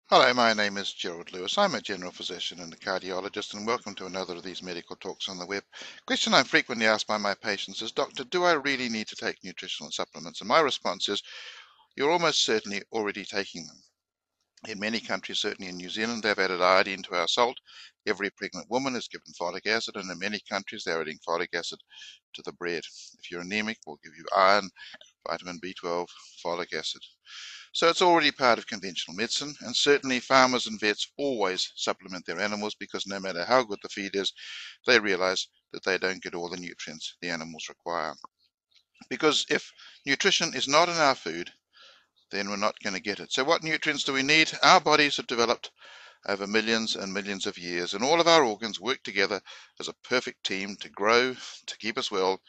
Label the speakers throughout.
Speaker 1: Hello, my name is Gerald Lewis. I'm a general physician and a cardiologist, and welcome to another of these medical talks on the web. Question I'm frequently asked by my patients is, Doctor, do I really need to take nutritional supplements? And my response is, you're almost certainly already taking them. In many countries, certainly in New Zealand, they've added iodine to our salt. Every pregnant woman is given folic acid, and in many countries, they're adding folic acid to the bread. If you're anemic, we'll give you iron, vitamin B12, folic acid. So it's already part of conventional medicine, and certainly farmers and vets always supplement their animals because no matter how good the feed is, they realize that they don't get all the nutrients the animals require. Because if nutrition is not in our food, then we're not going to get it. So what nutrients do we need? Our bodies have developed over millions and millions of years, and all of our organs work together as a perfect team to grow, to keep us well,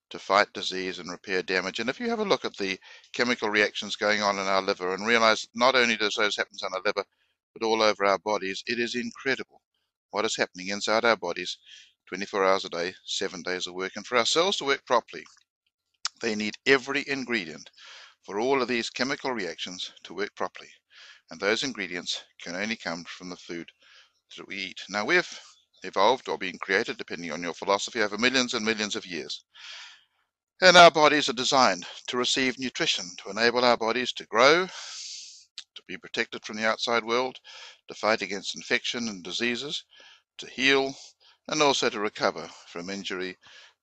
Speaker 1: to fight disease and repair damage. And if you have a look at the chemical reactions going on in our liver and realize that not only does those happen on our liver, but all over our bodies, it is incredible what is happening inside our bodies 24 hours a day, 7 days a week. And for our cells to work properly, they need every ingredient for all of these chemical reactions to work properly. And those ingredients can only come from the food that we eat. Now, we've evolved or been created, depending on your philosophy, over millions and millions of years. And our bodies are designed to receive nutrition, to enable our bodies to grow, to be protected from the outside world, to fight against infection and diseases, to heal, and also to recover from injury,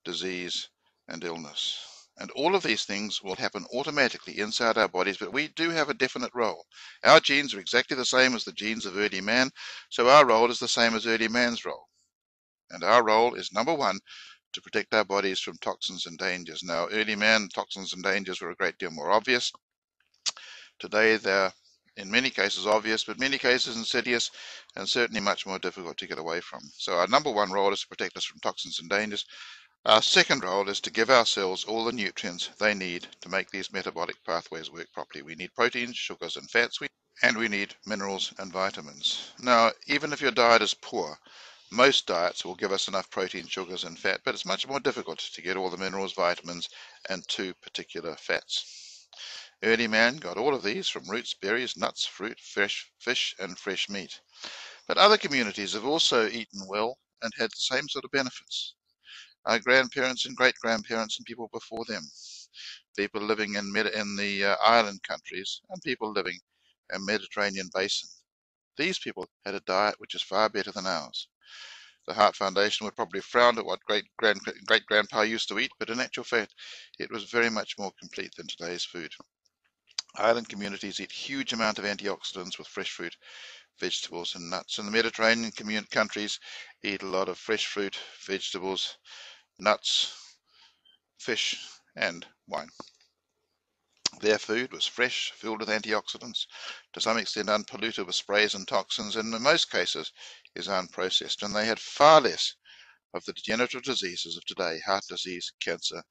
Speaker 1: disease, and illness. And all of these things will happen automatically inside our bodies, but we do have a definite role. Our genes are exactly the same as the genes of early man, so our role is the same as early man's role. And our role is, number one, to protect our bodies from toxins and dangers. Now, early man, toxins and dangers were a great deal more obvious. Today, they're in many cases obvious, but many cases insidious and certainly much more difficult to get away from. So our number one role is to protect us from toxins and dangers. Our second role is to give our cells all the nutrients they need to make these metabolic pathways work properly. We need proteins, sugars, and fats, and we need minerals and vitamins. Now, even if your diet is poor, most diets will give us enough protein, sugars, and fat, but it's much more difficult to get all the minerals, vitamins, and two particular fats. Early man got all of these from roots, berries, nuts, fruit, fresh fish, and fresh meat. But other communities have also eaten well and had the same sort of benefits. Our grandparents and great-grandparents and people before them, people living in the island countries, and people living in Mediterranean basin. These people had a diet which is far better than ours. The Heart Foundation would probably frown at what great-grandpa used to eat, but in actual fact, it was very much more complete than today's food. Island communities eat huge amount of antioxidants with fresh fruit, vegetables, and nuts. And the Mediterranean countries eat a lot of fresh fruit, vegetables, nuts, fish, and wine. Their food was fresh, filled with antioxidants, to some extent unpolluted with sprays and toxins, and in most cases is unprocessed. And they had far less of the degenerative diseases of today, heart disease, cancer,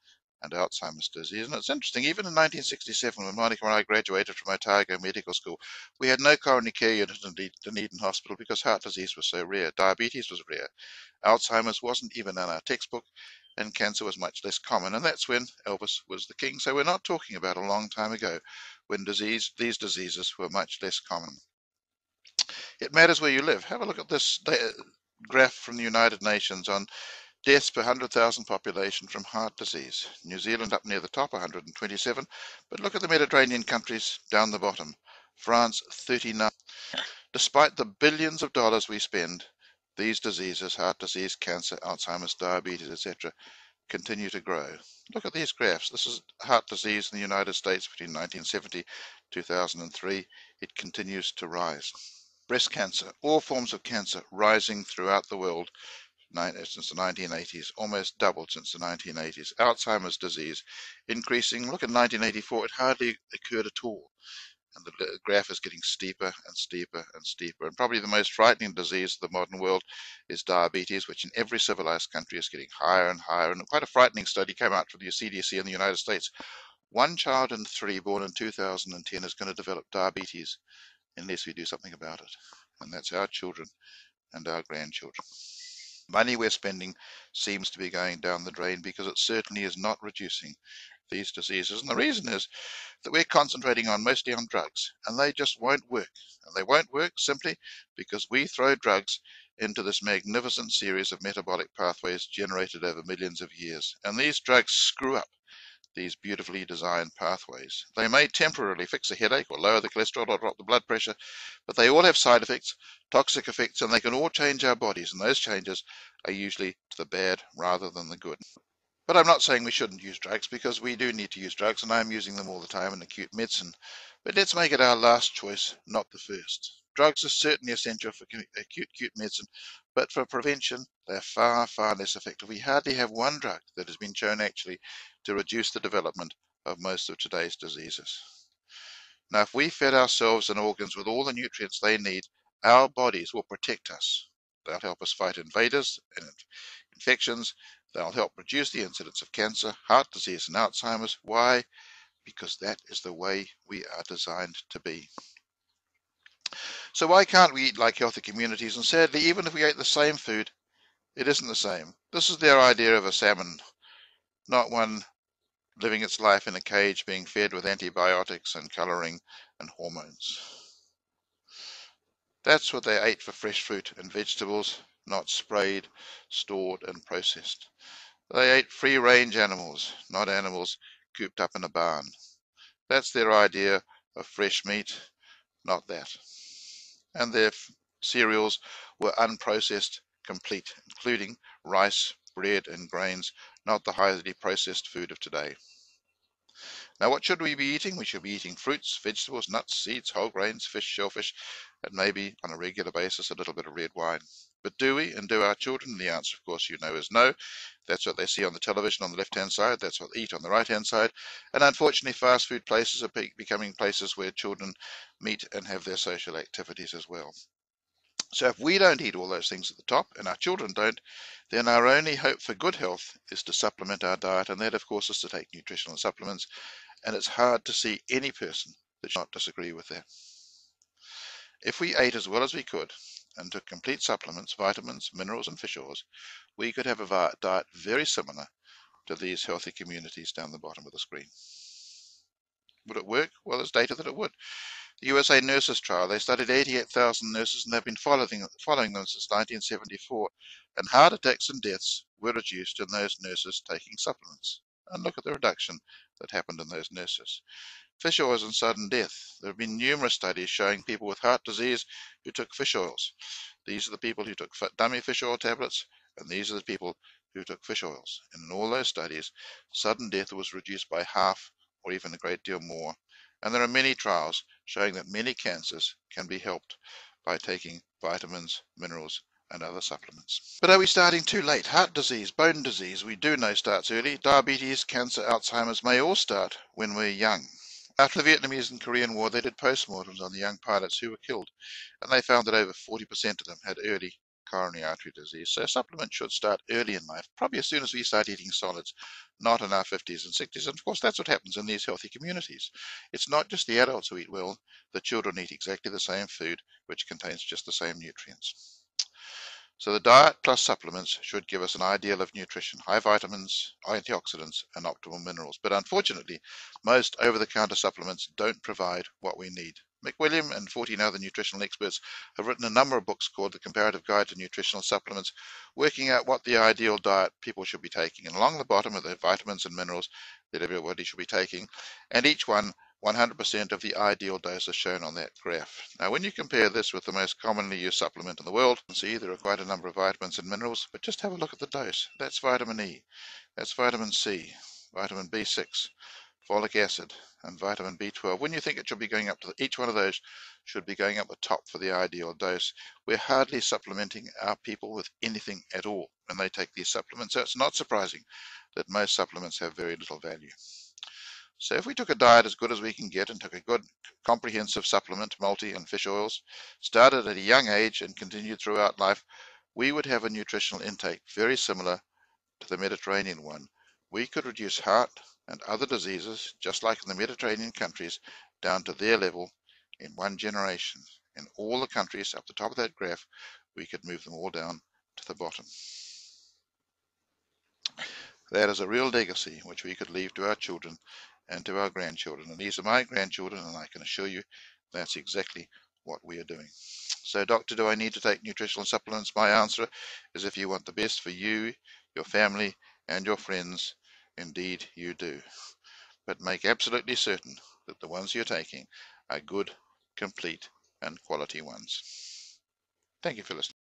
Speaker 1: and Alzheimer's disease. And it's interesting, even in 1967, when Monica and I graduated from Otago Medical School, we had no coronary care unit in Dunedin Hospital because heart disease was so rare. Diabetes was rare. Alzheimer's wasn't even in our textbook, and cancer was much less common. And that's when Elvis was the king. So we're not talking about a long time ago when these diseases were much less common. It matters where you live. Have a look at this graph from the United Nations on deaths per 100,000 population from heart disease. New Zealand up near the top, 127. But look at the Mediterranean countries down the bottom. France, 39. Despite the billions of dollars we spend, these diseases, heart disease, cancer, Alzheimer's, diabetes, etc., continue to grow. Look at these graphs. This is heart disease in the United States between 1970 and 2003. It continues to rise. Breast cancer, all forms of cancer rising throughout the world since the 1980s, almost doubled since the 1980s. Alzheimer's disease increasing. Look at 1984, it hardly occurred at all. And the graph is getting steeper and steeper and steeper. And probably the most frightening disease of the modern world is diabetes, which in every civilized country is getting higher and higher. And quite a frightening study came out from the CDC in the United States. 1 child in 3 born in 2010 is going to develop diabetes unless we do something about it. And that's our children and our grandchildren. Money we're spending seems to be going down the drain because it certainly is not reducing these diseases. And the reason is that we're concentrating mostly on drugs, and they just won't work. And they won't work simply because we throw drugs into this magnificent series of metabolic pathways generated over millions of years. And these drugs screw up these beautifully designed pathways. They may temporarily fix a headache or lower the cholesterol or drop the blood pressure, but they all have side effects, toxic effects, and they can all change our bodies, and those changes are usually to the bad rather than the good. But I'm not saying we shouldn't use drugs, because we do need to use drugs, and I'm using them all the time in acute medicine. But let's make it our last choice, not the first. Drugs are certainly essential for acute medicine, but for prevention, they're far, far less effective. We hardly have one drug that has been shown actually to reduce the development of most of today's diseases. Now, if we fed ourselves and organs with all the nutrients they need, our bodies will protect us. They'll help us fight invaders and infections. They'll help reduce the incidence of cancer, heart disease, and Alzheimer's. Why? Because that is the way we are designed to be. So why can't we eat like healthy communities? And sadly, even if we ate the same food, it isn't the same. This is their idea of a salmon, not one living its life in a cage being fed with antibiotics and colouring and hormones. That's what they ate for fresh fruit and vegetables, not sprayed, stored, and processed. They ate free-range animals, not animals cooped up in a barn. That's their idea of fresh meat, not that. And their cereals were unprocessed complete, including rice, bread, and grains, not the highly processed food of today. Now, what should we be eating? We should be eating fruits, vegetables, nuts, seeds, whole grains, fish, shellfish, and maybe on a regular basis a little bit of red wine. But do we, and do our children? The answer, of course, you know, is no. That's what they see on the television on the left-hand side. That's what they eat on the right-hand side. And unfortunately, fast food places are becoming places where children meet and have their social activities as well. So if we don't eat all those things at the top, and our children don't, then our only hope for good health is to supplement our diet, and that, of course, is to take nutritional supplements. And it's hard to see any person that should not disagree with that. If we ate as well as we could and took complete supplements, vitamins, minerals, and fish oils, we could have a diet very similar to these healthy communities down the bottom of the screen. Would it work? Well, there's data that it would. The USA Nurses Trial, they studied 88,000 nurses, and they've been following them since 1974. And heart attacks and deaths were reduced in those nurses taking supplements. And look at the reduction that happened in those nurses. Fish oils and sudden death. There have been numerous studies showing people with heart disease who took fish oils. These are the people who took dummy fish oil tablets, and these are the people who took fish oils. And in all those studies, sudden death was reduced by half or even a great deal more. And there are many trials showing that many cancers can be helped by taking vitamins, minerals, and other supplements. But are we starting too late? Heart disease, bone disease, we do know starts early. Diabetes, cancer, Alzheimer's may all start when we're young. After the Vietnamese and Korean War, they did postmortems on the young pilots who were killed, and they found that over 40% of them had early coronary artery disease. So supplements should start early in life, probably as soon as we start eating solids, not in our 50s and 60s. And of course, that's what happens in these healthy communities. It's not just the adults who eat well, the children eat exactly the same food, which contains just the same nutrients. So the diet plus supplements should give us an ideal of nutrition, high vitamins, antioxidants, and optimal minerals. But unfortunately, most over-the-counter supplements don't provide what we need. McWilliam and 14 other nutritional experts have written a number of books called The Comparative Guide to Nutritional Supplements, working out what the ideal diet people should be taking. And along the bottom are the vitamins and minerals that everybody should be taking, and each one 100% of the ideal dose is shown on that graph. Now, when you compare this with the most commonly used supplement in the world, you can see there are quite a number of vitamins and minerals, but just have a look at the dose. That's vitamin E, that's vitamin C, vitamin B6, folic acid, and vitamin B12. When you think it should be going up to each one of those should be going up the top for the ideal dose. We're hardly supplementing our people with anything at all when they take these supplements, so it's not surprising that most supplements have very little value. So if we took a diet as good as we can get and took a good comprehensive supplement, multi and fish oils, started at a young age and continued throughout life, we would have a nutritional intake very similar to the Mediterranean one. We could reduce heart and other diseases, just like in the Mediterranean countries, down to their level in one generation. In all the countries up the top of that graph, we could move them all down to the bottom. That is a real legacy which we could leave to our children and to our grandchildren. And these are my grandchildren, and I can assure you that's exactly what we are doing. So, doctor, do I need to take nutritional supplements? My answer is if you want the best for you, your family, and your friends, indeed you do. But make absolutely certain that the ones you're taking are good, complete, and quality ones. Thank you for listening.